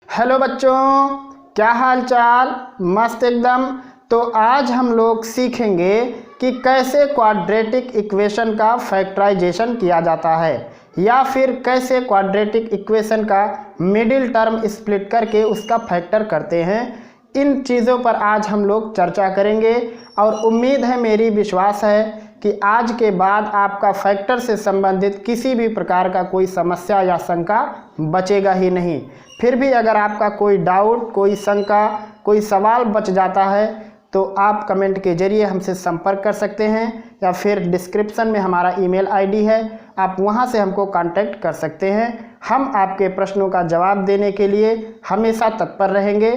Hello बच्चों, क्या हाल चाल। मस्त एकदम। तो आज हम लोग सीखेंगे कि कैसे क्वाड्रेटिक इक्वेशन का फैक्टराइजेशन किया जाता है या फिर कैसे क्वाड्रेटिक इक्वेशन का मिडिल टर्म स्प्लिट करके उसका फैक्टर करते हैं। इन चीज़ों पर आज हम लोग चर्चा करेंगे और उम्मीद है, मेरी विश्वास है कि आज के बाद आपका फैक्टर से संबंधित किसी भी प्रकार का कोई समस्या या शंका बचेगा ही नहीं। फिर भी अगर आपका कोई डाउट, कोई शंका, कोई सवाल बच जाता है तो आप कमेंट के जरिए हमसे संपर्क कर सकते हैं या फिर डिस्क्रिप्शन में हमारा ईमेल आईडी है, आप वहां से हमको कांटेक्ट कर सकते हैं। हम आपके प्रश्नों का जवाब देने के लिए हमेशा तत्पर रहेंगे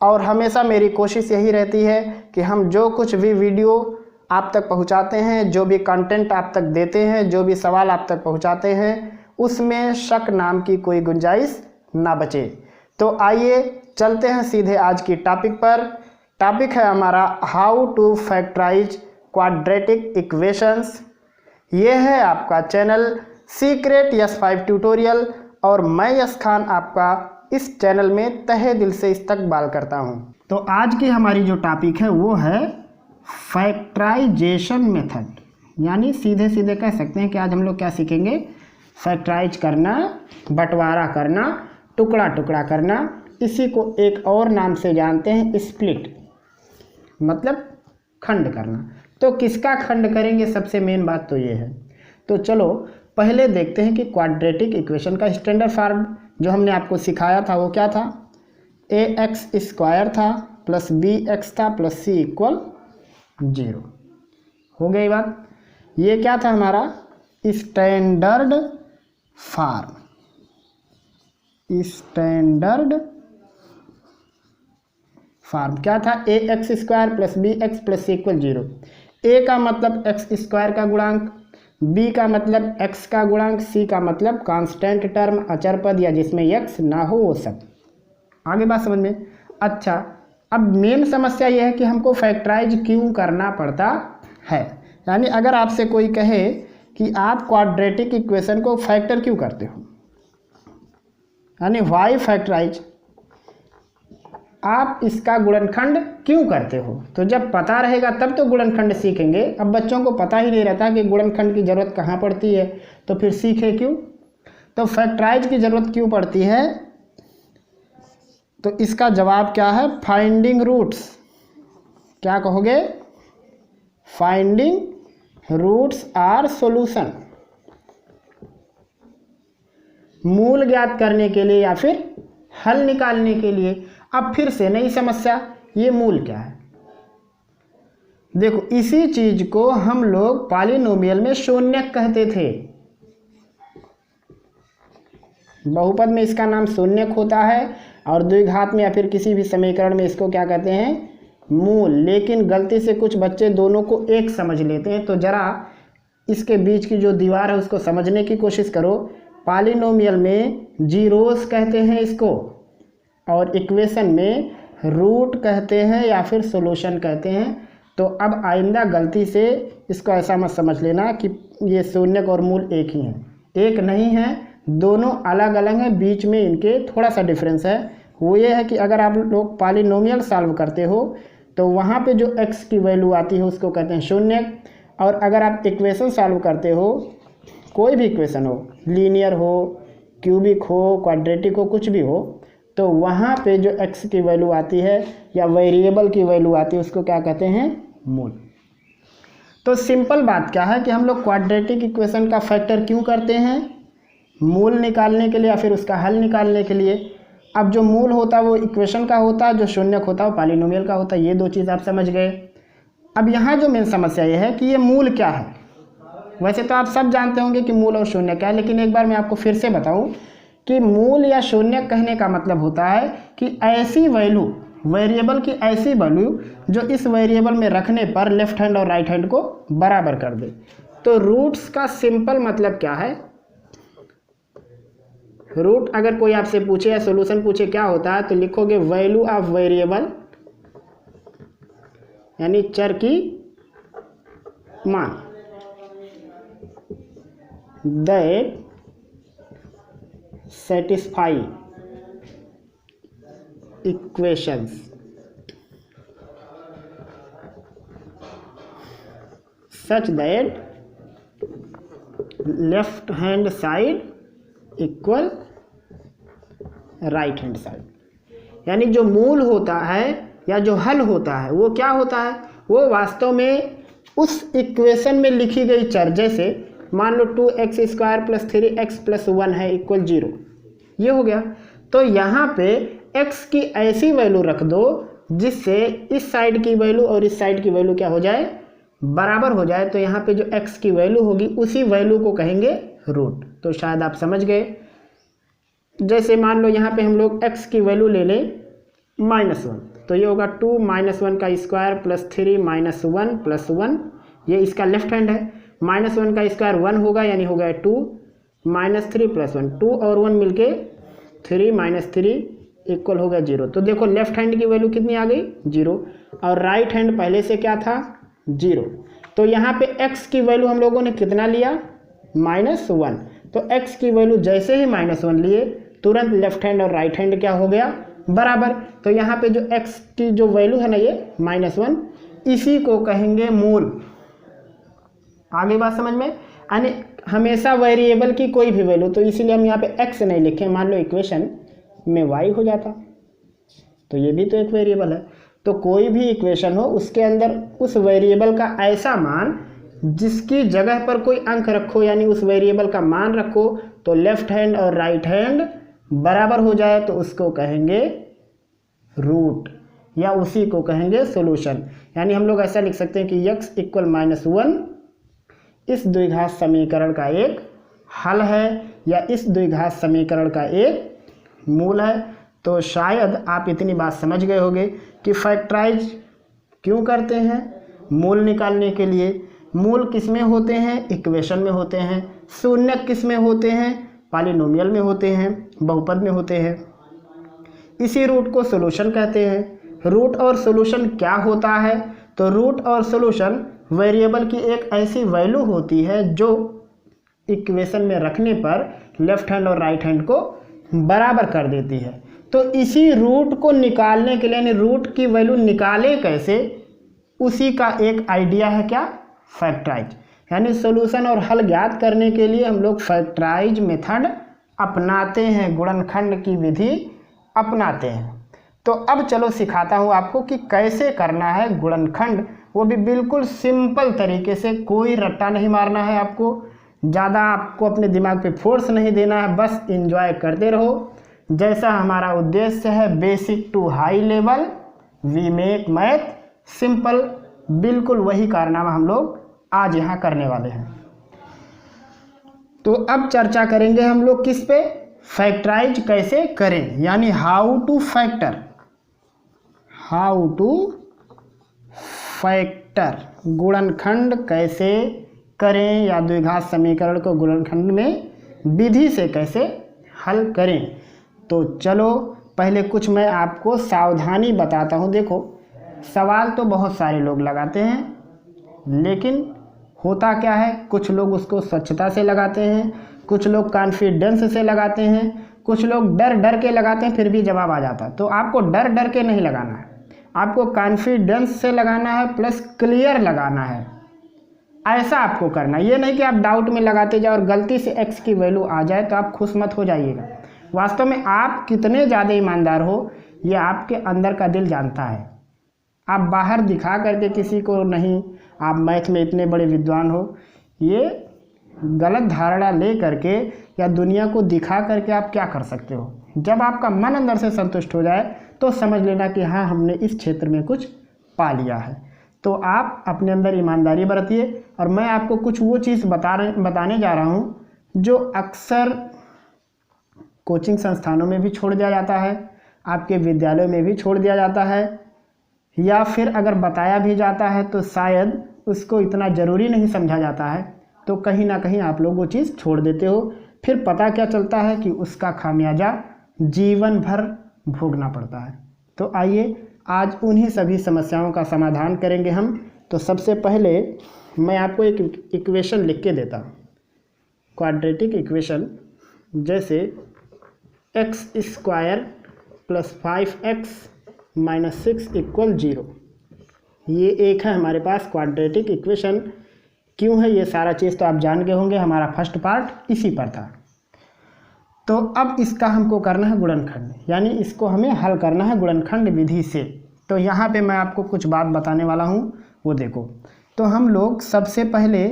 और हमेशा मेरी कोशिश यही रहती है कि हम जो कुछ भी वीडियो आप तक पहुंचाते हैं, जो भी कंटेंट आप तक देते हैं, जो भी सवाल आप तक पहुंचाते हैं, उसमें शक नाम की कोई गुंजाइश ना बचे। तो आइए चलते हैं सीधे आज की टॉपिक पर। टॉपिक है हमारा how to factorise quadratic equations. ये है आपका चैनल सीक्रेट यस 5 ट्यूटोरियल और मैं यस खान आपका इस चैनल में तहे दिल से इस्तकबाल करता हूँ। तो आज की हमारी जो टॉपिक है वो है फैक्टराइजेशन मेथड, यानी सीधे सीधे कह सकते हैं कि आज हम लोग क्या सीखेंगे, फैक्टराइज करना, बंटवारा करना, टुकड़ा टुकड़ा करना। इसी को एक और नाम से जानते हैं स्प्लिट, मतलब खंड करना। तो किसका खंड करेंगे, सबसे मेन बात तो ये है। तो चलो पहले देखते हैं कि क्वाड्रेटिक इक्वेशन का स्टैंडर्ड फॉर्म जो हमने आपको सिखाया था वो क्या था। ax² था प्लस bx था प्लस c इक्वल 0। हो गई बात। ये क्या था हमारा स्टैंडर्ड फॉर्म। स्टैंडर्ड फॉर्म क्या था, ax² plus bx plus c equal 0। a का मतलब x² का गुणांक, b का मतलब x का गुणांक, c का मतलब कांस्टेंट टर्म, अचर पद या जिसमें x ना हो वो सब। आगे बात समझ में। अच्छा, अब मेन समस्या यह है कि हमको फैक्टराइज क्यों करना पड़ता है। यानी अगर आपसे कोई कहे कि आप क्वाड्रेटिक इक्वेशन को फैक्टर क्यों करते हो, यानी वाई फैक्टराइज, आप इसका गुणनखंड क्यों करते हो, तो जब पता रहेगा तब तो गुणनखंड सीखेंगे। अब बच्चों को पता ही नहीं रहता कि गुणनखंड की ज़रूरत कहाँ पड़ती है, तो फिर सीखे क्यों। तो फैक्टराइज की ज़रूरत क्यों पड़ती है, तो इसका जवाब क्या है, फाइंडिंग रूट्स। क्या कहोगे, फाइंडिंग रूट्स आर सॉल्यूशन। मूल ज्ञात करने के लिए या फिर हल निकालने के लिए। अब फिर से नई समस्या, ये मूल क्या है। देखो, इसी चीज को हम लोग पॉलिनोमियल में शून्यक कहते थे। बहुपद में इसका नाम शून्यक होता है और द्विघात में या फिर किसी भी समीकरण में इसको क्या कहते हैं, मूल। लेकिन गलती से कुछ बच्चे दोनों को एक समझ लेते हैं। तो जरा इसके बीच की जो दीवार है उसको समझने की कोशिश करो। पॉलिनोमियल में जीरोस कहते हैं इसको, और इक्वेशन में रूट कहते हैं या फिर सॉल्यूशन कहते हैं। तो अब आइंदा गलती से इसको ऐसा मत समझ लेना कि ये शून्यक और मूल एक ही हैं। एक नहीं है, दोनों अलग अलग हैं, बीच में इनके थोड़ा सा डिफरेंस है। वो ये है कि अगर आप लोग पॉलिनोमियल सॉल्व करते हो तो वहाँ पे जो x की वैल्यू आती है उसको कहते हैं शून्यक, और अगर आप इक्वेशन सॉल्व करते हो, कोई भी इक्वेशन हो, लीनियर हो, क्यूबिक हो, क्वाड्रेटिक हो, कुछ भी हो, तो वहाँ पे जो x की वैल्यू आती है या वेरिएबल की वैल्यू आती है उसको क्या कहते हैं, मूल। तो सिंपल बात क्या है कि हम लोग क्वाड्रेटिक इक्वेशन का फैक्टर क्यों करते हैं, मूल निकालने के लिए या फिर उसका हल निकालने के लिए। अब जो मूल होता है वो इक्वेशन का होता है, जो शून्यक होता है वो पॉलिनोमियल का होता है। ये दो चीज़ आप समझ गए। अब यहाँ जो मेन समस्या ये है कि ये मूल क्या है। वैसे तो आप सब जानते होंगे कि मूल और शून्य क्या है, लेकिन एक बार मैं आपको फिर से बताऊं कि मूल या शून्य कहने का मतलब होता है कि ऐसी वैल्यू, वेरिएबल की ऐसी वैल्यू जो इस वेरिएबल में रखने पर लेफ्ट हैंड और राइट हैंड को बराबर कर दे। तो रूट्स का सिंपल मतलब क्या है, रूट अगर कोई आपसे पूछे या सॉल्यूशन पूछे क्या होता है, तो लिखोगे वैल्यू ऑफ वेरिएबल, यानी चर की मान, that satisfy equations such that left hand side equal right hand side, यानी जो मूल होता है या जो हल होता है वो क्या होता है, वो वास्तव में उस इक्वेशन में लिखी गई चर, जैसे मान लो 2x² + 3x + 1 है इक्वल 0, ये हो गया। तो यहाँ पे x की ऐसी वैल्यू रख दो जिससे इस साइड की वैल्यू और इस साइड की वैल्यू क्या हो जाए, बराबर हो जाए। तो यहाँ पे जो x की वैल्यू होगी उसी वैल्यू को कहेंगे रूट। तो शायद आप समझ गए। जैसे मान लो यहाँ पे हम लोग x की वैल्यू ले लें -1, तो ये होगा 2 - 1 का स्क्वायर + 3 - 1 + 1, ये इसका लेफ्ट हैंड है। -1 का स्क्वायर 1 होगा, यानी हो गया 2 - 3 + 1, 2 और 1 मिलके 3 - 3 इक्वल हो गया 0। तो देखो लेफ्ट हैंड की वैल्यू कितनी आ गई, 0, और राइट हैंड पहले से क्या था, 0। तो यहाँ पे x की वैल्यू हम लोगों ने कितना लिया, -1। तो x की वैल्यू जैसे ही -1 लिए तुरंत लेफ्ट हैंड और राइट हैंड क्या हो गया, बराबर। तो यहाँ पे जो x की जो वैल्यू है ना, ये -1, इसी को कहेंगे मूल। आगे बात समझ में, यानी हमेशा वेरिएबल की कोई भी वैल्यू, तो इसीलिए हम यहाँ पे x नहीं लिखे, मान लो इक्वेशन में y हो जाता, तो ये भी तो एक वेरिएबल है। तो कोई भी इक्वेशन हो उसके अंदर उस वेरिएबल का ऐसा मान जिसकी जगह पर कोई अंक रखो, यानी उस वेरिएबल का मान रखो, तो लेफ्ट हैंड और राइट हैंड बराबर हो जाए, तो उसको कहेंगे रूट, या उसी को कहेंगे सॉल्यूशन। यानी हम लोग ऐसा लिख सकते हैं कि x = -1 इस द्विघात समीकरण का एक हल है, या इस द्विघात समीकरण का एक मूल है। तो शायद आप इतनी बात समझ गए होंगे कि फैक्टराइज क्यों करते हैं, मूल निकालने के लिए। मूल किस में होते हैं, इक्वेशन में होते हैं। शून्य किस में होते हैं, पॉलिनोमियल में होते हैं, बहुपद में होते हैं। इसी रूट को सॉल्यूशन कहते हैं। रूट और सॉल्यूशन क्या होता है, तो रूट और सॉल्यूशन वेरिएबल की एक ऐसी वैल्यू होती है जो इक्वेशन में रखने पर लेफ्ट हैंड और राइट हैंड को बराबर कर देती है। तो इसी रूट को निकालने के लिए, यानी रूट की वैल्यू निकाले कैसे, उसी का एक आइडिया है क्या, फैक्टराइज। यानी सॉल्यूशन और हल ज्ञात करने के लिए हम लोग फैक्टराइज मेथड अपनाते हैं, गुणनखंड की विधि अपनाते हैं। तो अब चलो सिखाता हूँ आपको कि कैसे करना है गुणनखंड, वो भी बिल्कुल सिंपल तरीके से। कोई रट्टा नहीं मारना है आपको, ज़्यादा आपको अपने दिमाग पे फोर्स नहीं देना है, बस एंजॉय करते रहो। जैसा हमारा उद्देश्य है, basic to high level we make math simple, बिल्कुल वही कारनामा हम लोग आज यहाँ करने वाले हैं। तो अब चर्चा करेंगे हम लोग किस पे, फैक्टराइज कैसे करें, यानी हाउ टू फैक्टर, गुणनखंड कैसे करें, या द्विघात समीकरण को गुणनखंड में विधि से कैसे हल करें। तो चलो पहले कुछ मैं आपको सावधानी बताता हूँ। देखो, सवाल तो बहुत सारे लोग लगाते हैं, लेकिन होता क्या है, कुछ लोग उसको स्वच्छता से लगाते हैं, कुछ लोग कॉन्फिडेंस से लगाते हैं, कुछ लोग डर डर के लगाते हैं, फिर भी जवाब आ जाता है। तो आपको डर डर के नहीं लगाना है, आपको कॉन्फिडेंस से लगाना है, प्लस क्लियर लगाना है। ऐसा आपको करना, ये नहीं कि आप डाउट में लगाते जाओ और गलती से x की वैल्यू आ जाए तो आप खुश मत हो जाइएगा। वास्तव में आप कितने ज़्यादा ईमानदार हो, ये आपके अंदर का दिल जानता है। आप बाहर दिखा करके किसी को नहीं, आप मैथ में इतने बड़े विद्वान हो, ये गलत धारणा ले करके या दुनिया को दिखा करके आप क्या कर सकते हो। जब आपका मन अंदर से संतुष्ट हो जाए तो समझ लेना कि हाँ, हमने इस क्षेत्र में कुछ पा लिया है। तो आप अपने अंदर ईमानदारी बरतिए। और मैं आपको कुछ वो चीज़ बताने जा रहा हूँ जो अक्सर कोचिंग संस्थानों में भी छोड़ दिया जाता है, आपके विद्यालयों में भी छोड़ दिया जाता है, या फिर अगर बताया भी जाता है तो शायद उसको इतना ज़रूरी नहीं समझा जाता है। तो कहीं ना कहीं आप लोग वो चीज़ छोड़ देते हो, फिर पता क्या चलता है कि उसका खामियाजा जीवन भर भोगना पड़ता है। तो आइए आज उन्हीं सभी समस्याओं का समाधान करेंगे हम। तो सबसे पहले मैं आपको एक इक्वेशन लिख के देता हूँ, क्वाड्रेटिक इक्वेशन। जैसे x² plus 5x minus 6 equal 0। ये एक है हमारे पास क्वाड्रेटिक इक्वेशन। क्यों है ये सारा चीज़ तो आप जान गए होंगे, हमारा फर्स्ट पार्ट इसी पर था। तो अब इसका हमको करना है गुणनखंड, यानी इसको हमें हल करना है गुणनखंड विधि से। तो यहाँ पे मैं आपको कुछ बात बताने वाला हूँ, वो देखो। तो हम लोग सबसे पहले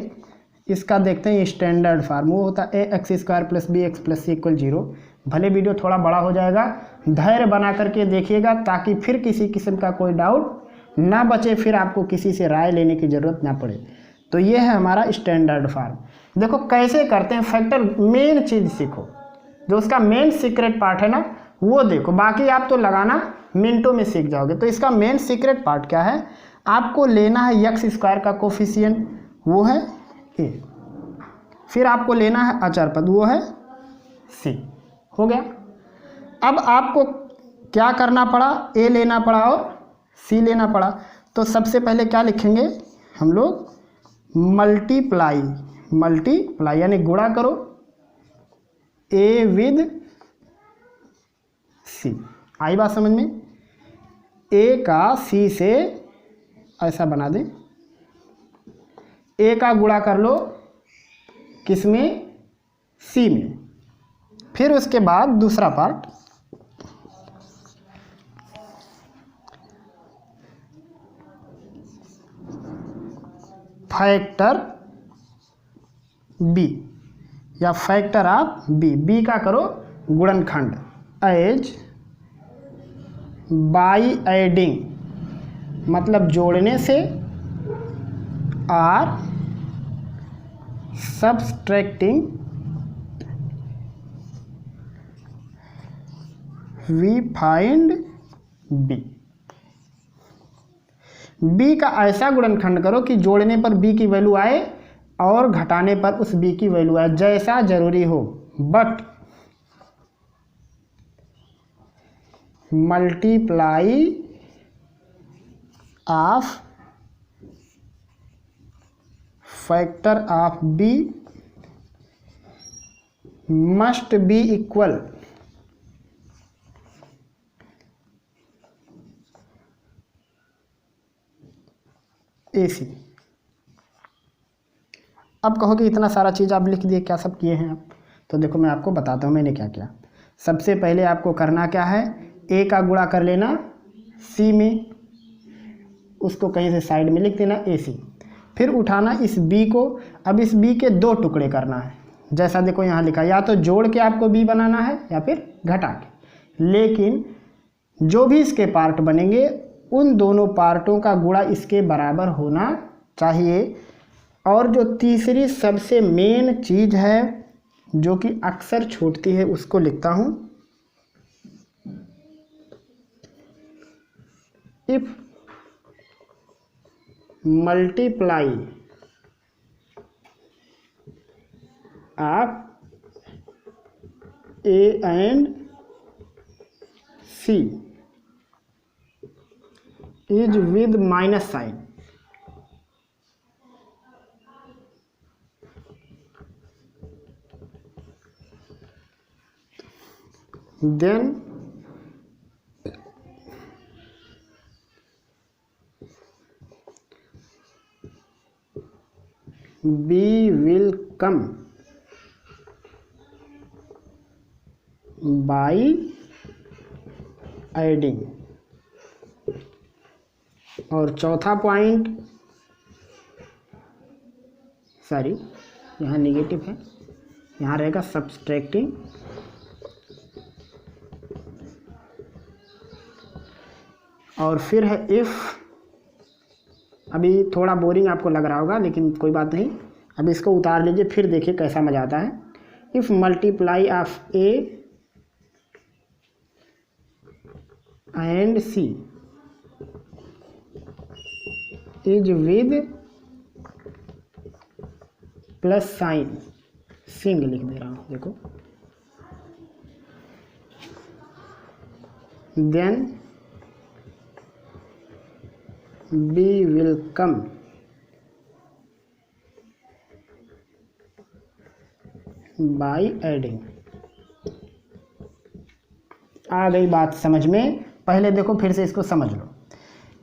इसका देखते हैं स्टैंडर्ड फार्म, वो होता है ax² + bx + c = 0। भले वीडियो थोड़ा बड़ा हो जाएगा, धैर्य बना करके देखिएगा ताकि फिर किसी किस्म का कोई डाउट ना बचे, फिर आपको किसी से राय लेने की ज़रूरत ना पड़े। तो ये है हमारा स्टैंडर्ड फार्म। देखो कैसे करते हैं फैक्टर, मेन चीज़ सीखो, जो उसका मेन सीक्रेट पार्ट है ना वो देखो, बाकी आप तो लगाना मिनटों में सीख जाओगे। तो इसका मेन सीक्रेट पार्ट क्या है, आपको लेना है x² का कोफिशिएंट, वो है a, फिर आपको लेना है अचर पद, वो है c। हो गया। अब आपको क्या करना पड़ा, a लेना पड़ा और c लेना पड़ा। तो सबसे पहले क्या लिखेंगे हम लोग, मल्टीप्लाई यानी गुणा करो a विद c। आई बात समझ में, a का c से ऐसा बना दें, a का गुणा कर लो किसमें, c में। फिर उसके बाद दूसरा पार्ट, फैक्टर b या फैक्टर ऑफ b का करो गुणनखंड, एज बाई एडिंग मतलब जोड़ने से, or subtracting we find B का ऐसा गुणनखंड करो कि जोड़ने पर b की वैल्यू आए और घटाने पर उस b की वैल्यू आए, जैसा जरूरी हो। But multiply of factor of b must be equal AC। अब कहो कि इतना सारा चीज़ आप लिख दिए, क्या सब किए हैं आप? तो देखो मैं आपको बताता हूँ मैंने क्या किया। सबसे पहले आपको करना क्या है, a का गुणा कर लेना c में, उसको कहीं से साइड में लिख देना AC। फिर उठाना इस b को, अब इस b के दो टुकड़े करना है, जैसा देखो यहाँ लिखा, या तो जोड़ के आपको b बनाना है या फिर घटा के। लेकिन जो भी इसके पार्ट बनेंगे उन दोनों पार्टों का गुणा इसके बराबर होना चाहिए। और जो तीसरी सबसे मेन चीज़ है जो कि अक्सर छूटती है, उसको लिखता हूँ, if multiply of A and C is with minus sign, then B will come by adding। और चौथा पॉइंट, सॉरी यहाँ निगेटिव है, यहाँ रहेगा सब्सट्रैक्टिंग और फिर है इफ़। अभी थोड़ा बोरिंग आपको लग रहा होगा लेकिन कोई बात नहीं, अब इसको उतार लीजिए फिर देखिए कैसा मज़ा आता है। If multiply of A and C is with plus sign, सिंग लिख दे रहा हूँ देखो, then B will come by adding। आ गई बात समझ में। पहले देखो फिर से इसको समझ लो।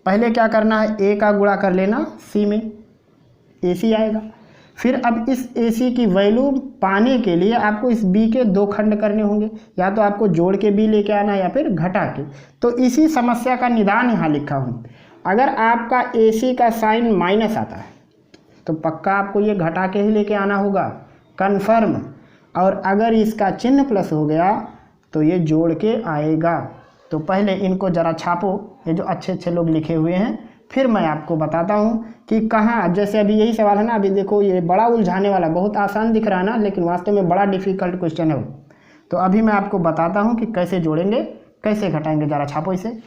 पहले क्या करना है, ए का गुणा कर लेना सी में, ए सी आएगा। फिर अब इस ए सी की वैल्यू पाने के लिए आपको इस बी के दो खंड करने होंगे, या तो आपको जोड़ के बी लेके आना है या फिर घटा के। तो इसी समस्या का निदान यहाँ लिखा हूँ। अगर आपका ए सी का साइन माइनस आता है तो पक्का आपको ये घटा के ही लेके आना होगा, कन्फर्म। और अगर इसका चिन्ह प्लस हो गया तो ये जोड़ के आएगा। तो पहले इनको ज़रा छापो, ये जो अच्छे अच्छे लोग लिखे हुए हैं, फिर मैं आपको बताता हूँ कि कहाँ। जैसे अभी यही सवाल है ना, अभी देखो ये बड़ा उलझाने वाला, बहुत आसान दिख रहा है ना, लेकिन वास्तव में बड़ा डिफ़िकल्ट क्वेश्चन है वो। तो अभी मैं आपको बताता हूँ कि कैसे जोड़ेंगे, कैसे घटाएंगे। ज़रा छापो इसे।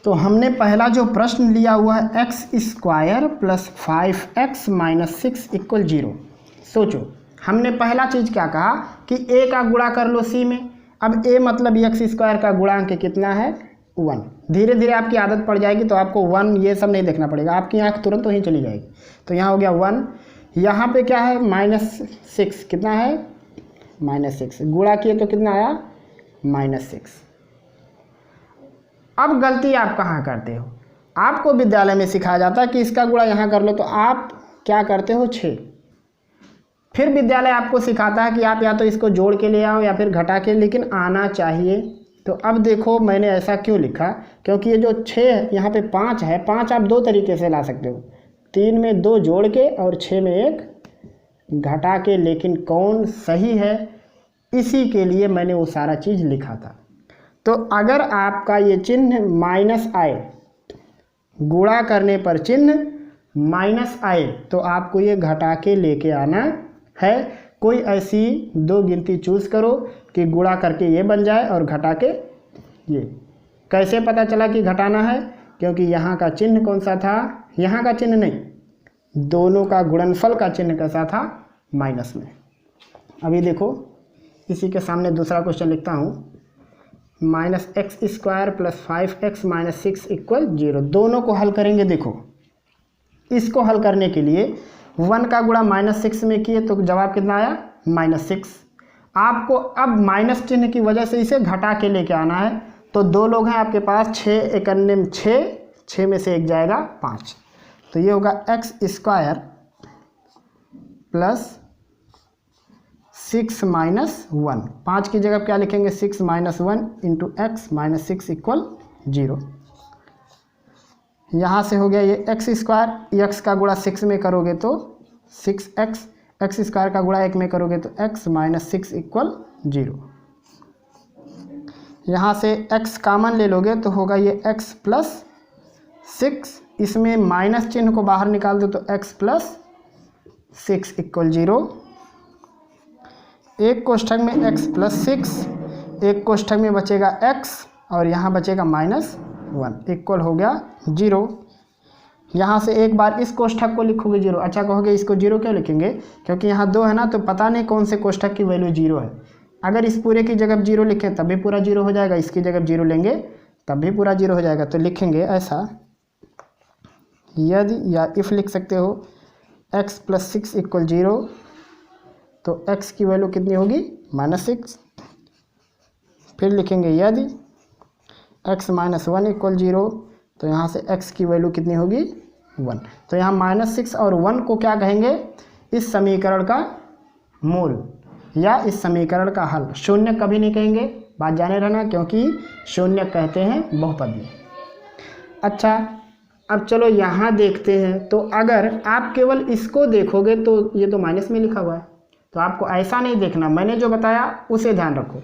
तो हमने पहला जो प्रश्न लिया हुआ है x square plus 5x minus 6 equal 0। सोचो, हमने पहला चीज़ क्या कहा कि a का गुणा कर लो c में। अब a मतलब एक्स स्क्वायर का गुणांक कितना है, 1। धीरे धीरे आपकी आदत पड़ जाएगी तो आपको 1 ये सब नहीं देखना पड़ेगा, आपकी आंख तुरंत वहीं चली जाएगी। तो यहाँ हो गया 1, यहाँ पे क्या है -6, कितना है -6, गुणा किए तो कितना आया -6। अब गलती आप कहाँ करते हो, आपको विद्यालय में सिखाया जाता है कि इसका गुणा यहाँ कर लो, तो आप क्या करते हो 6। फिर विद्यालय आपको सिखाता है कि आप या तो इसको जोड़ के ले आओ या फिर घटा के, लेकिन आना चाहिए। तो अब देखो मैंने ऐसा क्यों लिखा, क्योंकि ये जो 6 यहाँ पे 5 है, 5 आप दो तरीके से ला सकते हो, 3 में 2 जोड़ के और 6 में 1 घटा के। लेकिन कौन सही है, इसी के लिए मैंने वो सारा चीज़ लिखा था। तो अगर आपका ये चिन्ह माइनस आए, गुणा करने पर चिन्ह माइनस आए, तो आपको ये घटा के लेके आना है। कोई ऐसी दो गिनती चूज़ करो कि गुणा करके ये बन जाए और घटा के ये। कैसे पता चला कि घटाना है, क्योंकि यहाँ का चिन्ह कौन सा था, यहाँ का चिन्ह नहीं, दोनों का गुणनफल का चिन्ह कैसा था, माइनस में। अभी देखो इसी के सामने दूसरा क्वेश्चन लिखता हूँ, -x² plus 5x minus 6 equal 0। दोनों को हल करेंगे। देखो इसको हल करने के लिए 1 का गुणा -6 में किए तो जवाब कितना आया -6। आपको अब माइनस चिन्ह की वजह से इसे घटा के लेके आना है। तो दो लोग हैं आपके पास, 6 1 में 6 में से 1 जाएगा 5। तो ये होगा x² प्लस 6 माइनस 1। 5 की जगह क्या लिखेंगे, 6 minus 1 into x minus 6 equal 0। यहाँ से हो गया ये x², x का गुणा 6 में करोगे तो 6x, x² का गुणा 1 में करोगे तो x माइनस 6 इक्वल 0। यहाँ से x कॉमन ले लोगे तो होगा ये x प्लस 6, इसमें माइनस चिन्ह को बाहर निकाल दो तो x प्लस 6 इक्वल 0। एक कोष्ठक में x प्लस 6, एक कोष्ठक में बचेगा x और यहाँ बचेगा -1 इक्वल हो गया 0। यहाँ से एक बार इस कोष्ठक को लिखोगे 0। अच्छा कहोगे इसको 0 क्यों लिखेंगे, क्योंकि यहाँ 2 है ना, तो पता नहीं कौन से कोष्ठक की वैल्यू 0 है। अगर इस पूरे की जगह 0 लिखें तब भी पूरा 0 हो जाएगा, इसकी जगह 0 लेंगे तब भी पूरा 0 हो जाएगा। तो लिखेंगे ऐसा, यदि या इफ़ लिख सकते हो x प्लस 6 इक्वल 0, तो x की वैल्यू कितनी होगी -6। फिर लिखेंगे यदि x माइनस 1 इक्वल 0, तो यहाँ से x की वैल्यू कितनी होगी 1। तो यहाँ -6 और 1 को क्या कहेंगे, इस समीकरण का मूल या इस समीकरण का हल। शून्य कभी नहीं कहेंगे, बात जाने रहना, क्योंकि शून्य कहते हैं बहुपद में। अच्छा अब चलो यहाँ देखते हैं। तो अगर आप केवल इसको देखोगे तो ये तो माइनस में लिखा हुआ है, तो आपको ऐसा नहीं देखना, मैंने जो बताया उसे ध्यान रखो।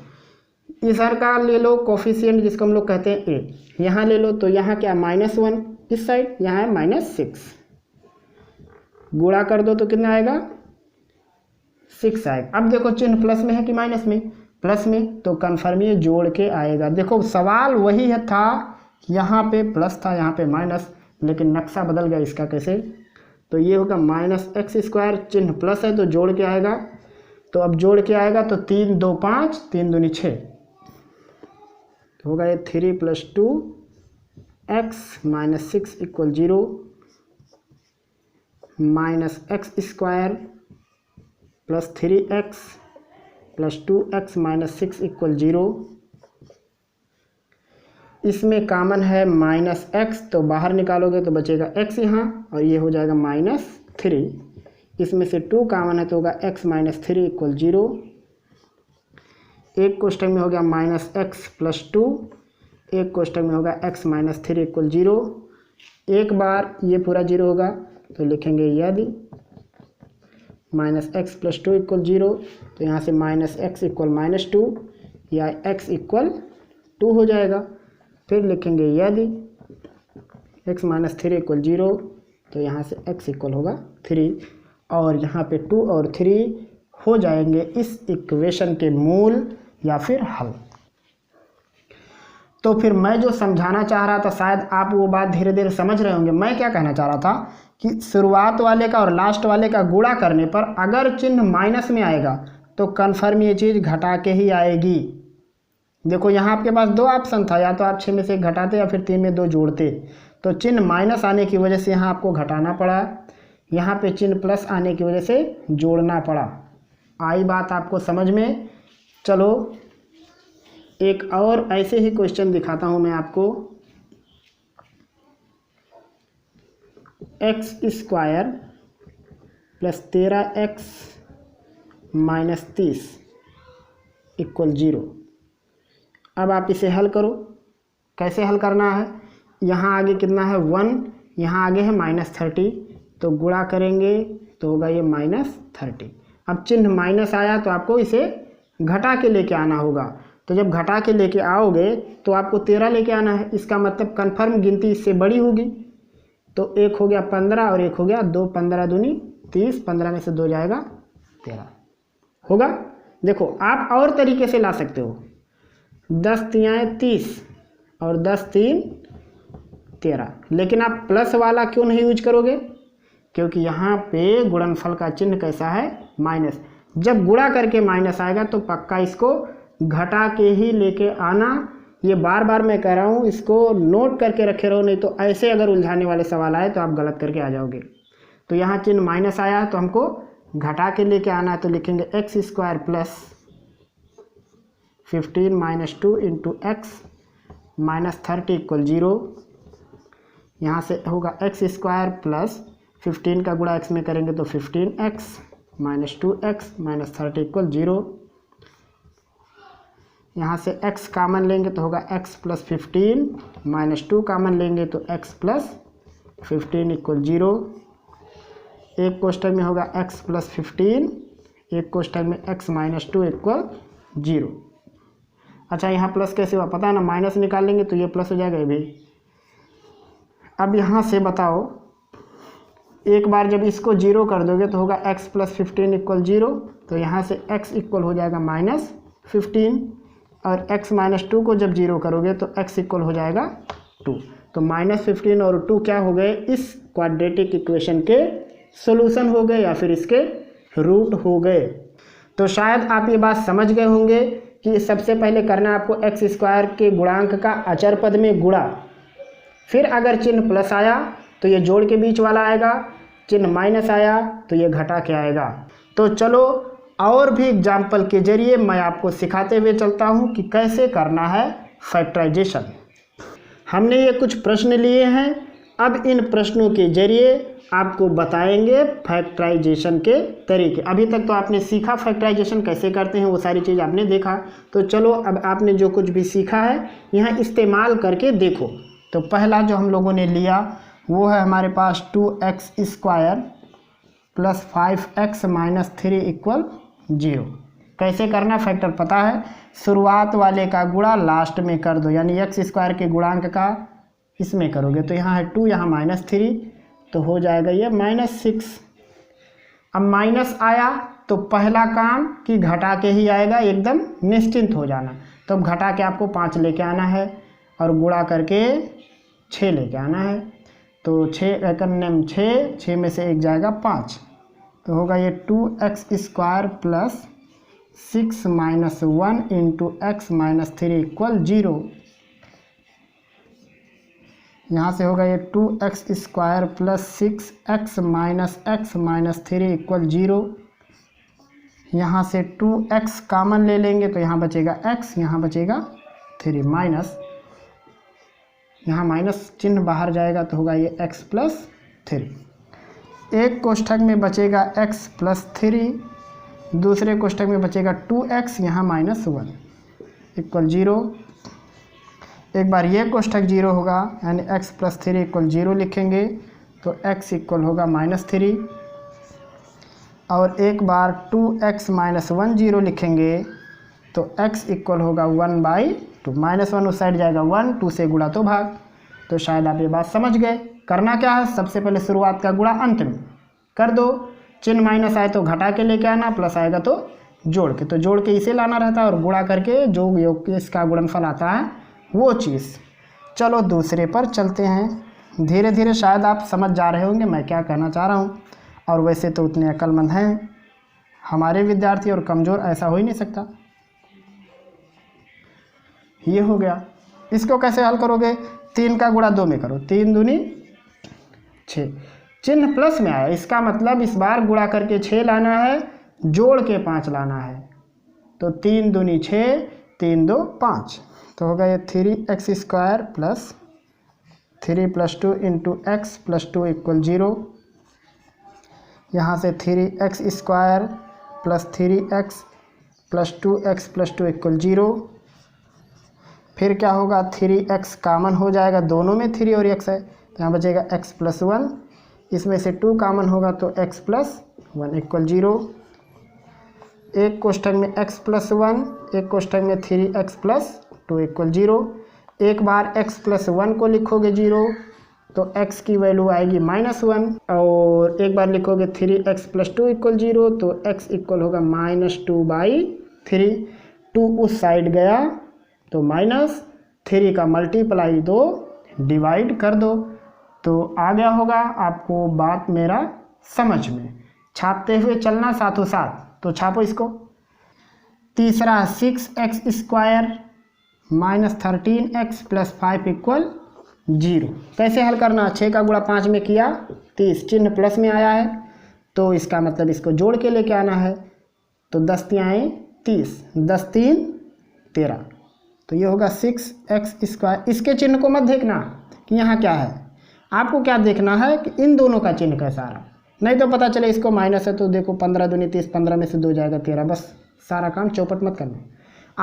इस हर का ले लो कोफिशिएंट जिसको हम लोग कहते हैं a, यहाँ ले लो तो यहाँ क्या -1 इस साइड, यहाँ है -6, गुणा कर दो तो कितना आएगा 6 आएगा। अब देखो चिन्ह प्लस में है कि माइनस में, प्लस में, तो कन्फर्म ये जोड़ के आएगा। देखो सवाल वही है था, यहाँ पे प्लस था यहाँ पे माइनस, लेकिन नक्शा बदल गया इसका। कैसे, तो ये होगा -x², चिन्ह प्लस है तो जोड़ के आएगा। तो अब जोड़ के आएगा तो 3 2 5, 3 दूनी 6, तो होगा ये 3 + 2 x minus 6 equal 0, -x² plus 3x plus 2x minus 6 equal 0। इसमें कॉमन है -x, तो बाहर निकालोगे तो बचेगा x यहाँ, और ये हो जाएगा -3। इसमें से 2 कॉमन है तो होगा x - 3 = 0। एक कोष्ठक में हो गया -x + 2, एक कोष्ठक में होगा x - 3 = 0। एक बार ये पूरा 0 होगा तो लिखेंगे यदि -x + 2 = 0, तो यहाँ से -x = -2 या x = 2 हो जाएगा। फिर लिखेंगे यदि x - 3 = 0, तो यहाँ से x = होगा 3, और यहाँ पे 2 और 3 हो जाएंगे इस इक्वेशन के मूल या फिर हल। तो फिर मैं जो समझाना चाह रहा था, शायद आप वो बात धीरे धीरे समझ रहे होंगे। मैं क्या कहना चाह रहा था कि शुरुआत वाले का और लास्ट वाले का गुणा करने पर अगर चिन्ह माइनस में आएगा तो कन्फर्म ये चीज़ घटा के ही आएगी। देखो यहाँ आपके पास 2 ऑप्शन था, या तो आप 6 में से 1 घटाते या फिर 3 में 2 जोड़ते। तो चिन्ह माइनस आने की वजह से यहाँ आपको घटाना पड़ा, यहाँ पे चिन्ह प्लस आने की वजह से जोड़ना पड़ा। आई बात आपको समझ में? चलो एक और ऐसे ही क्वेश्चन दिखाता हूँ मैं आपको। x² + 13x - 30 = 0। अब आप इसे हल करो। कैसे हल करना है? यहाँ आगे कितना है 1, यहाँ आगे है -30, तो गुणा करेंगे तो होगा ये -30। अब चिन्ह माइनस आया तो आपको इसे घटा के लेके आना होगा। तो जब घटा के लेके आओगे तो आपको 13 लेके आना है। इसका मतलब कन्फर्म गिनती इससे बड़ी होगी। तो एक हो गया 15 और एक हो गया 2, 15 दूनी 30, 15 में से 2 जाएगा 13 होगा। देखो आप और तरीके से ला सकते हो, 10 तियाएँ 30 और 10 3 13, लेकिन आप प्लस वाला क्यों नहीं यूज करोगे? क्योंकि यहाँ पे गुणनफल का चिन्ह कैसा है? माइनस। जब गुणा करके माइनस आएगा तो पक्का इसको घटा के ही लेके आना। ये बार बार मैं कह रहा हूँ, इसको नोट करके रखे रहो, नहीं तो ऐसे अगर उलझाने वाले सवाल आए तो आप गलत करके आ जाओगे। तो यहाँ चिन्ह माइनस आया तो हमको घटा के लेके आना है, तो लिखेंगे x² + 15 - 2 × x - 30 = 0। यहाँ से होगा x² + 15 का गुणा x में करेंगे तो 15x - 2x - 30 = 0। यहाँ से x कॉमन लेंगे तो होगा x + 15 - 2 कॉमन लेंगे तो x + 15 = 0। एक कोष्ठक में होगा x + 15, एक कोष्ठक में x - 2 = 0। अच्छा यहाँ प्लस कैसे हुआ पता है ना? माइनस निकाल लेंगे तो ये प्लस हो जाएगा ये भी। अब यहाँ से बताओ, एक बार जब इसको 0 कर दोगे तो होगा x + 15 = 0, तो यहाँ से x इक्वल हो जाएगा -15, और x - 2 को जब 0 करोगे तो x इक्वल हो जाएगा 2। तो -15 और 2 क्या हो गए? इस क्वाड्रेटिक इक्वेशन के सॉल्यूशन हो गए या फिर इसके रूट हो गए। तो शायद आप ये बात समझ गए होंगे कि सबसे पहले करना है आपको x² के गुणांक का अचर पद में गुणा, फिर अगर चिन्ह प्लस आया तो ये जोड़ के बीच वाला आएगा, चिन्ह माइनस आया तो ये घटा के आएगा। तो चलो और भी एग्जाम्पल के जरिए मैं आपको सिखाते हुए चलता हूँ कि कैसे करना है फैक्टराइजेशन। हमने ये कुछ प्रश्न लिए हैं, अब इन प्रश्नों के जरिए आपको बताएंगे फैक्टराइजेशन के तरीके। अभी तक तो आपने सीखा फैक्टराइजेशन कैसे करते हैं, वो सारी चीज़ आपने देखा। तो चलो अब आपने जो कुछ भी सीखा है यहाँ इस्तेमाल करके देखो। तो पहला जो हम लोगों ने लिया वो है हमारे पास 2x² + 5x - 3 = 0। कैसे करना फैक्टर पता है? शुरुआत वाले का गुणा लास्ट में कर दो, यानी x² के गुणांक का इसमें करोगे तो यहाँ है 2, यहाँ -3, तो हो जाएगा ये -6। अब माइनस आया तो पहला काम कि घटा के ही आएगा, एकदम निश्चिंत हो जाना। तो अब घटा के आपको 5 लेके आना है और गुणा करके 6 लेके आना है। तो 6 करने में 6 में से 1 जाएगा 5, तो होगा ये 2x² + 6 - 1 × x - 3 = 0। यहाँ से होगा ये 2x² + 6x - x - 3 = 0। यहाँ से 2x कॉमन ले लेंगे तो यहाँ बचेगा x, यहाँ बचेगा 3 माइनस यहाँ माइनस चिन्ह बाहर जाएगा तो होगा ये x+3। एक कोष्ठक में बचेगा x+3, दूसरे कोष्ठक में बचेगा 2x, यहाँ -1 इक्वल 0। एक बार ये कोष्ठक 0 होगा यानी x+3 इक्वल 0 लिखेंगे तो x इक्वल होगा -3, और एक बार 2x - 1 0 लिखेंगे तो x इक्वल होगा 1/2। -1 उस साइड जाएगा 1, 2 से गुणा तो भाग। तो शायद आप ये बात समझ गए। करना क्या है, सबसे पहले शुरुआत का गुणा अंत में कर दो। चिन्ह माइनस आए तो घटा के लेके आना, प्लस आएगा तो जोड़ के। तो जोड़ के इसे लाना रहता है और गुणा करके जो योग के इसका गुणनफल आता है वो चीज़। चलो दूसरे पर चलते हैं। धीरे धीरे शायद आप समझ जा रहे होंगे मैं क्या कहना चाह रहा हूँ। और वैसे तो उतने अक्लमंद हैं हमारे विद्यार्थी, और कमज़ोर ऐसा हो ही नहीं सकता। ये हो गया। इसको कैसे हल करोगे, 3 का गुणा 2 में करो, 3 दूनी 6। चिन्ह प्लस में आया, इसका मतलब इस बार गुणा करके 6 लाना है, जोड़ के 5 लाना है। तो 3 दूनी 6, 3 2 5, तो होगा ये 3x² प्लस 3 + 2 × x + 2 = 0। यहाँ से 3x² plus 3x plus 2x + 2 = 0। फिर क्या होगा, 3x कामन हो जाएगा, दोनों में 3 और x है तो यहाँ बचेगा x + 1। इसमें से 2 कामन होगा तो x + 1 = 0। एक कोष्ठक में x + 1, एक कोष्ठक में 3x + 2 = 0। एक बार x + 1 को लिखोगे 0 तो x की वैल्यू आएगी -1, और एक बार लिखोगे 3x + 2 = 0 तो x इक्वल होगा -2/3। 2 उस साइड गया तो -3 का मल्टीप्लाई 2 डिवाइड कर दो, तो आ गया होगा आपको बात मेरा समझ में। छापते हुए चलना साथों साथ, तो छापो इसको। तीसरा 6x² - 13x + 5 = 0। कैसे हल करना, 6 का गुणा 5 में किया 30, चिन्ह प्लस में आया है तो इसका मतलब इसको जोड़ के लेके आना है। तो 10 × 3 = 30, 10 × 3 = 13, तो ये होगा 6x²। इसके चिन्ह को मत देखना कि यहाँ क्या है, आपको क्या देखना है कि इन दोनों का चिन्ह कैसा आ रहा, नहीं तो पता चले इसको माइनस है तो देखो 15 दूनी 30, 15 में से 2 जाएगा 13, बस सारा काम चौपट मत करना।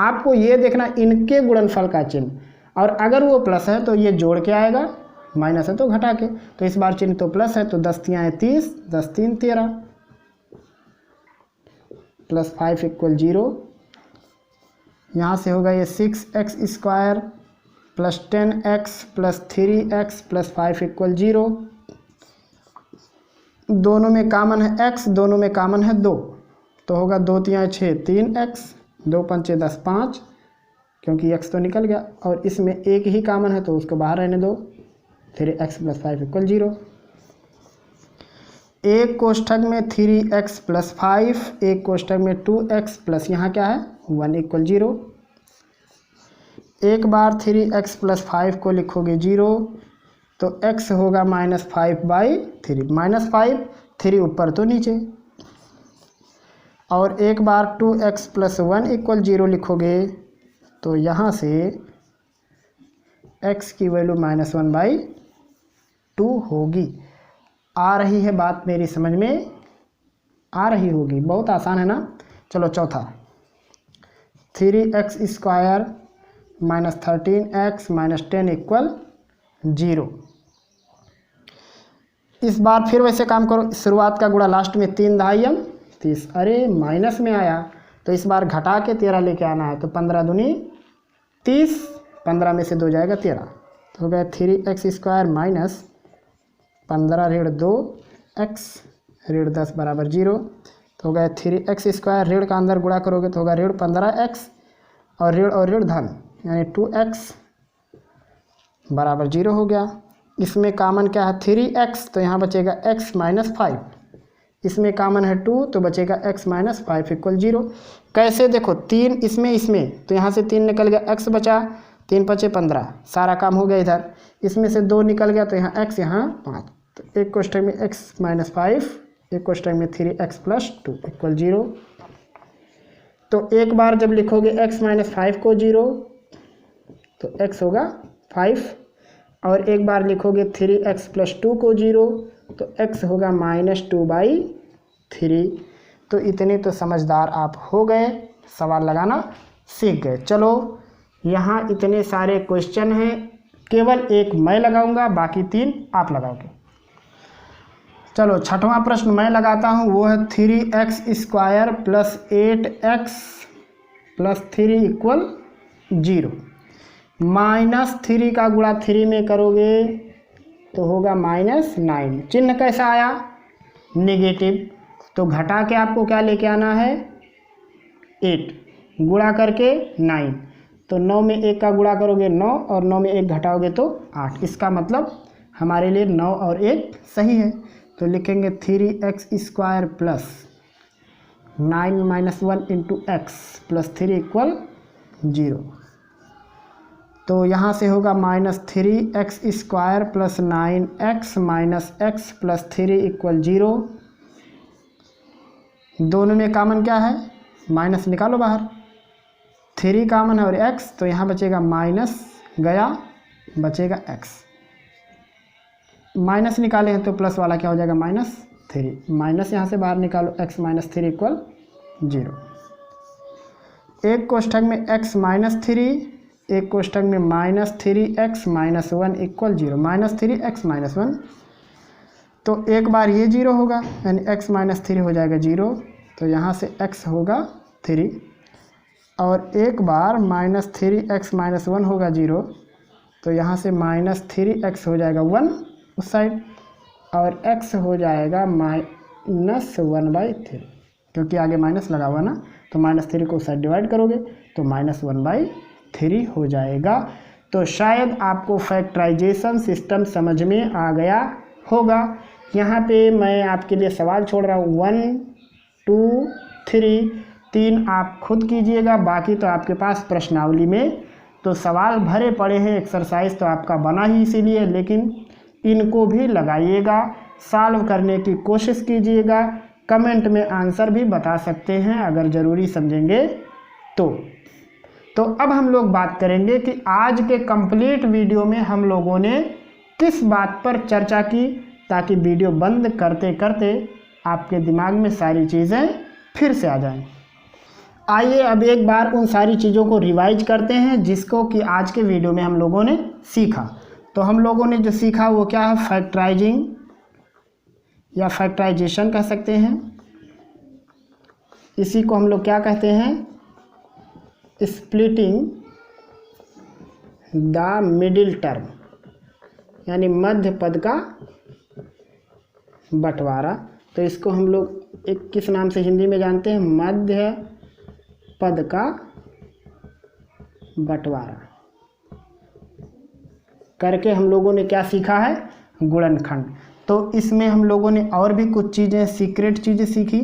आपको ये देखना इनके गुणनफल का चिन्ह, और अगर वो प्लस है तो ये जोड़ के आएगा, माइनस है तो घटा के। तो इस बार चिन्ह तो प्लस है तो 10 × 3 = 30, 10 × 3 = 13 प्लस 5 = 0। यहाँ से होगा ये 6x² plus 10x plus 3x plus 5 = 0। दोनों में कामन है x, दोनों में कामन है 2, तो होगा 2 × 3 = 6, 3x, 2 × 5 = 10, 5, क्योंकि x तो निकल गया, और इसमें एक ही कामन है तो उसको बाहर रहने दो। 3x + 5 = 0। एक कोष्ठक में 3x + 5, एक कोष्ठक में 2x प्लस यहाँ क्या है 1 = 0। एक बार 3x + 5 को लिखोगे 0 तो x होगा -5/3, -5, 3 ऊपर तो नीचे। और एक बार 2x + 1 = 0 लिखोगे तो यहाँ से x की वैल्यू -1/2 होगी। आ रही है बात मेरी समझ में, आ रही होगी, बहुत आसान है ना। चलो चौथा 3x² - 13x - 10 = 0। इस बार फिर वैसे काम करो, शुरुआत का गुणा लास्ट में 3 दहाइयम 30, अरे माइनस में आया तो इस बार घटा के 13 लेके आना है, तो 15 दूनी 30, 15 में से 2 जाएगा 13, तो हो गया 3x² - 15 ऋण 2x ऋण 10 = 0, तो हो गया 3x²। ऋण का अंदर गुणा करोगे तो होगा ऋण 15x, और ऋण धन यानी 2x = 0 हो गया। इसमें कामन क्या है 3x, तो यहाँ बचेगा x - 5, इसमें कामन है 2 तो बचेगा x - 5 = 0। कैसे देखो 3 इसमें तो यहाँ से 3 निकल गया, x बचा, 3 × 5 = 15, सारा काम हो गया इधर। इसमें से 2 निकल गया तो यहाँ x, यहाँ 5, तो एक कोष्ठक में x - 5, एक कोष्ठक में 3x + 2 = 0। तो एक बार जब लिखोगे x - 5 को 0 तो x होगा 5, और एक बार लिखोगे 3x प्लस 2 को 0 तो x होगा -2/3। तो इतने तो समझदार आप हो गए, सवाल लगाना सीख गए। चलो यहाँ इतने सारे क्वेश्चन हैं, केवल एक मैं लगाऊंगा, बाकी 3 आप लगाओगे। चलो छठवां प्रश्न मैं लगाता हूँ, वो है 3x² plus 8x plus 3 equal 0। -3 का गुणा 3 में करोगे तो होगा -9। चिन्ह कैसा आया? नेगेटिव। तो घटा के आपको क्या लेके आना है? 8 गुणा करके 9। तो 9 में 1 का गुणा करोगे 9 और 9 में 1 घटाओगे तो 8। इसका मतलब हमारे लिए 9 और 1 सही है। तो लिखेंगे 3x² plus 9 - 1 into x plus 3 equal 0। तो यहाँ से होगा -3x² plus 9x minus x plus 3 equal 0। दोनों में कॉमन क्या है? माइनस निकालो बाहर। 3 कॉमन है और x, तो यहाँ बचेगा माइनस गया, बचेगा x। माइनस निकाले हैं तो प्लस वाला क्या हो जाएगा? -3। माइनस यहाँ से बाहर निकालो, x माइनस 3 इक्वल 0। एक कोष्ठक में x -3, एक कोष्ठक में -3x minus 1 equal 0। -3x minus 1, तो एक बार ये 0 होगा, यानी x माइनस 3 हो जाएगा 0। तो यहाँ से x होगा 3, और एक बार -3x माइनस 1 होगा 0। तो यहाँ से -3x हो जाएगा 1 उस साइड, और x हो जाएगा -1/3, क्योंकि आगे माइनस लगा हुआ ना। तो -3 को उस साइड डिवाइड करोगे तो -1/3 हो जाएगा। तो शायद आपको फैक्टराइजेशन सिस्टम समझ में आ गया होगा। यहाँ पे मैं आपके लिए सवाल छोड़ रहा हूँ, 1 2 3 आप खुद कीजिएगा, बाकी तो आपके पास प्रश्नावली में तो सवाल भरे पड़े हैं। एक्सरसाइज तो आपका बना ही इसीलिए, लेकिन इनको भी लगाइएगा, सॉल्व करने की कोशिश कीजिएगा। कमेंट में आंसर भी बता सकते हैं अगर ज़रूरी समझेंगे तो अब हम लोग बात करेंगे कि आज के कंप्लीट वीडियो में हम लोगों ने किस बात पर चर्चा की, ताकि वीडियो बंद करते करते आपके दिमाग में सारी चीज़ें फिर से आ जाएं। आइए अब एक बार उन सारी चीज़ों को रिवाइज करते हैं जिसको कि आज के वीडियो में हम लोगों ने सीखा। तो हम लोगों ने जो सीखा वो क्या है? फैक्टराइजिंग या फैक्टराइजेशन कह सकते हैं। इसी को हम लोग क्या कहते हैं? स्प्लिटिंग द मिडिल टर्म, यानी मध्य पद का बंटवारा। तो इसको हम लोग एक किस नाम से हिंदी में जानते हैं? मध्य पद का बंटवारा करके हम लोगों ने क्या सीखा है? गुणनखंड। तो इसमें हम लोगों ने और भी कुछ चीज़ें, सीक्रेट चीज़ें सीखी,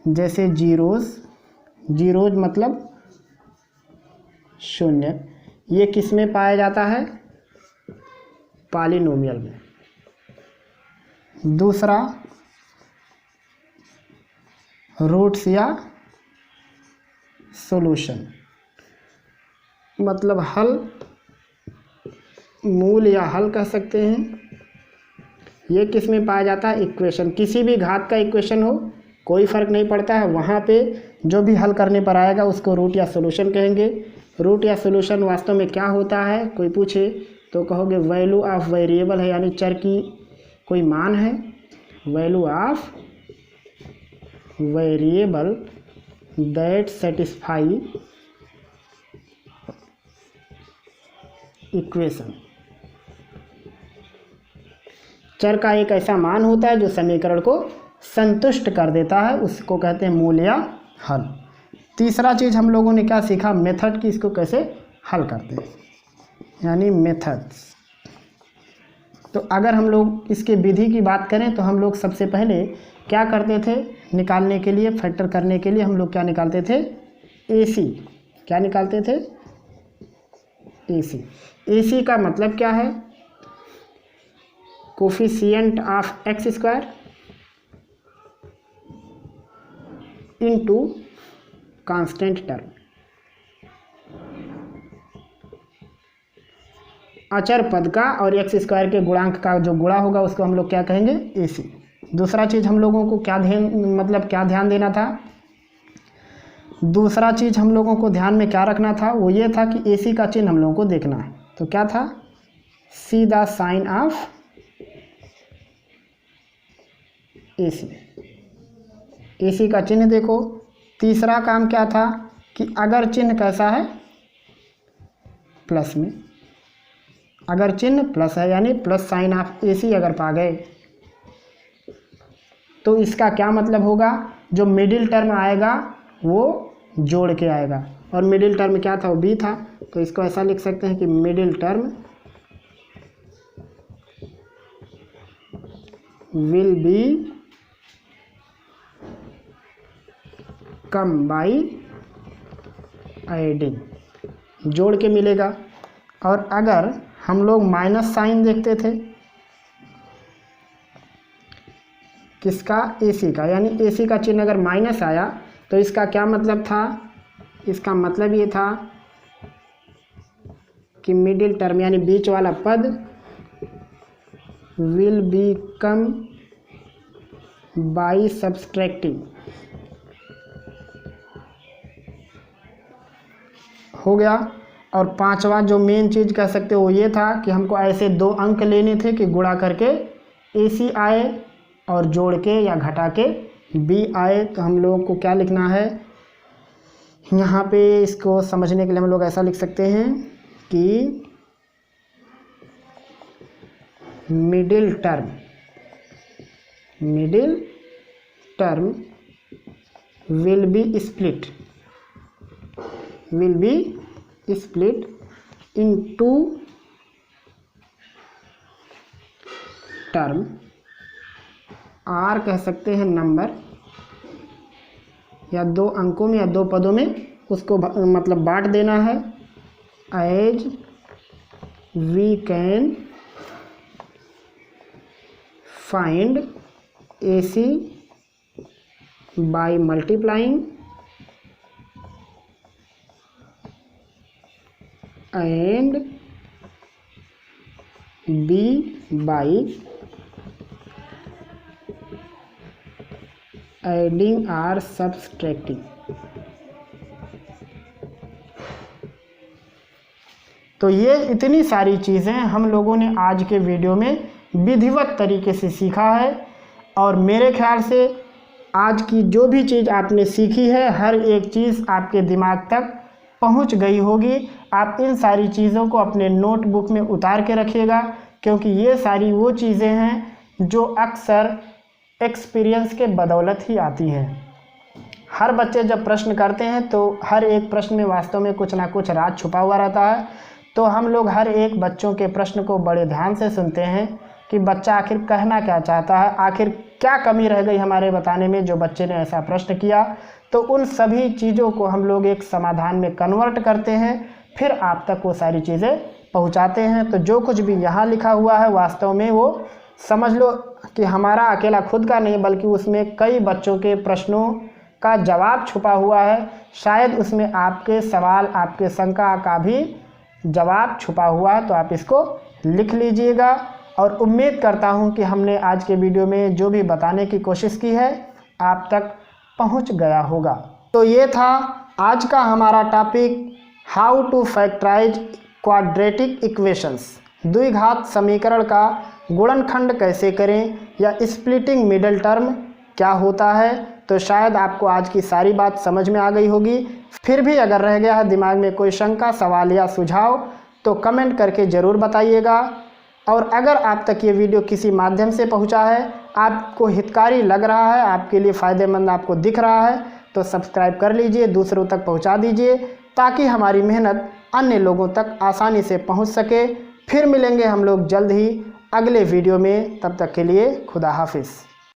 जैसे जीरोज मतलब शून्य। ये किस में पाया जाता है? पॉलिनोमियल में। दूसरा रूट्स या सॉल्यूशन, मतलब हल, मूल या हल कह सकते हैं। ये किस में पाया जाता है? इक्वेशन। किसी भी घात का इक्वेशन हो कोई फ़र्क नहीं पड़ता है, वहाँ पे जो भी हल करने पर आएगा उसको रूट या सॉल्यूशन कहेंगे। रूट या सॉल्यूशन वास्तव में क्या होता है? कोई पूछे तो कहोगे वैल्यू ऑफ वेरिएबल है, यानी चर की कोई मान है। Value of variable that satisfy equation. चर का एक ऐसा मान होता है जो समीकरण को संतुष्ट कर देता है, उसको कहते हैं मूल या हल। तीसरा चीज़ हम लोगों ने क्या सीखा? मेथड की, इसको कैसे हल करते हैं, यानी मेथड्स। तो अगर हम लोग इसके विधि की बात करें तो हम लोग सबसे पहले क्या करते थे? निकालने के लिए, फैक्टर करने के लिए हम लोग क्या निकालते थे? AC। क्या निकालते थे? AC। AC का मतलब क्या है? Coefficient of x² into constant term. अचर पद का और एक्स स्क्वायर के गुणांक का जो गुणा होगा उसको हम लोग क्या कहेंगे, AC। दूसरा चीज़ हम लोगों को क्या ध्यान देना था, दूसरा चीज़ हम लोगों को ध्यान में क्या रखना था, वो ये था कि AC का चिन्ह हम लोगों को देखना है। तो क्या था, see the sign of AC, AC का चिन्ह देखो। तीसरा काम क्या था कि अगर चिन्ह कैसा है, प्लस में, अगर चिन्ह प्लस है यानी प्लस साइन ऑफ AC अगर पा गए तो इसका क्या मतलब होगा, जो मिडिल टर्म आएगा वो जोड़ के आएगा, और मिडिल टर्म क्या था, वो B था। तो इसको ऐसा लिख सकते हैं कि middle term will be come by adding, जोड़ के मिलेगा। और अगर हम लोग माइनस साइन देखते थे किसका, AC का, यानी AC का चिन्ह अगर माइनस आया तो इसका क्या मतलब था, इसका मतलब ये था कि मिडिल टर्म यानी बीच वाला पद will be come by subtracting, हो गया। और पांचवा जो मेन चीज़ कह सकते हो वो ये था कि हमको ऐसे 2 अंक लेने थे कि गुणा करके AC आए और जोड़ के या घटा के B आए। तो हम लोगों को क्या लिखना है यहाँ पे, इसको समझने के लिए हम लोग ऐसा लिख सकते हैं कि middle term will be split in 2 term, R कह सकते हैं नंबर, या 2 अंकों में या 2 पदों में उसको मतलब बांट देना है। As we can find AC by multiplying and B by adding or subtracting. तो ये इतनी सारी चीज़ें हम लोगों ने आज के वीडियो में विधिवत तरीके से सीखा है, और मेरे ख्याल से आज की जो भी चीज़ आपने सीखी है हर एक चीज़ आपके दिमाग तक पहुंच गई होगी। आप इन सारी चीज़ों को अपने नोटबुक में उतार के रखिएगा, क्योंकि ये सारी वो चीज़ें हैं जो अक्सर एक्सपीरियंस के बदौलत ही आती हैं। हर बच्चे जब प्रश्न करते हैं तो हर एक प्रश्न में वास्तव में कुछ ना कुछ राज छुपा हुआ रहता है। तो हम लोग हर एक बच्चों के प्रश्न को बड़े ध्यान से सुनते हैं कि बच्चा आखिर कहना क्या चाहता है, आखिर क्या कमी रह गई हमारे बताने में जो बच्चे ने ऐसा प्रश्न किया। तो उन सभी चीज़ों को हम लोग एक समाधान में कन्वर्ट करते हैं, फिर आप तक वो सारी चीज़ें पहुंचाते हैं। तो जो कुछ भी यहाँ लिखा हुआ है वास्तव में वो समझ लो कि हमारा अकेला खुद का नहीं, बल्कि उसमें कई बच्चों के प्रश्नों का जवाब छुपा हुआ है। शायद उसमें आपके सवाल, आपके शंका का भी जवाब छुपा हुआ है। तो आप इसको लिख लीजिएगा, और उम्मीद करता हूं कि हमने आज के वीडियो में जो भी बताने की कोशिश की है आप तक पहुंच गया होगा। तो ये था आज का हमारा topic, how to factorise quadratic equations, द्विघात समीकरण का गुणनखंड कैसे करें, या स्प्लिटिंग मिडिल टर्म क्या होता है। तो शायद आपको आज की सारी बात समझ में आ गई होगी। फिर भी अगर रह गया है दिमाग में कोई शंका, सवाल या सुझाव तो कमेंट करके ज़रूर बताइएगा। और अगर आप तक ये वीडियो किसी माध्यम से पहुंचा है, आपको हितकारी लग रहा है, आपके लिए फ़ायदेमंद आपको दिख रहा है, तो सब्सक्राइब कर लीजिए, दूसरों तक पहुंचा दीजिए, ताकि हमारी मेहनत अन्य लोगों तक आसानी से पहुंच सके। फिर मिलेंगे हम लोग जल्द ही अगले वीडियो में, तब तक के लिए खुदा हाफिज़।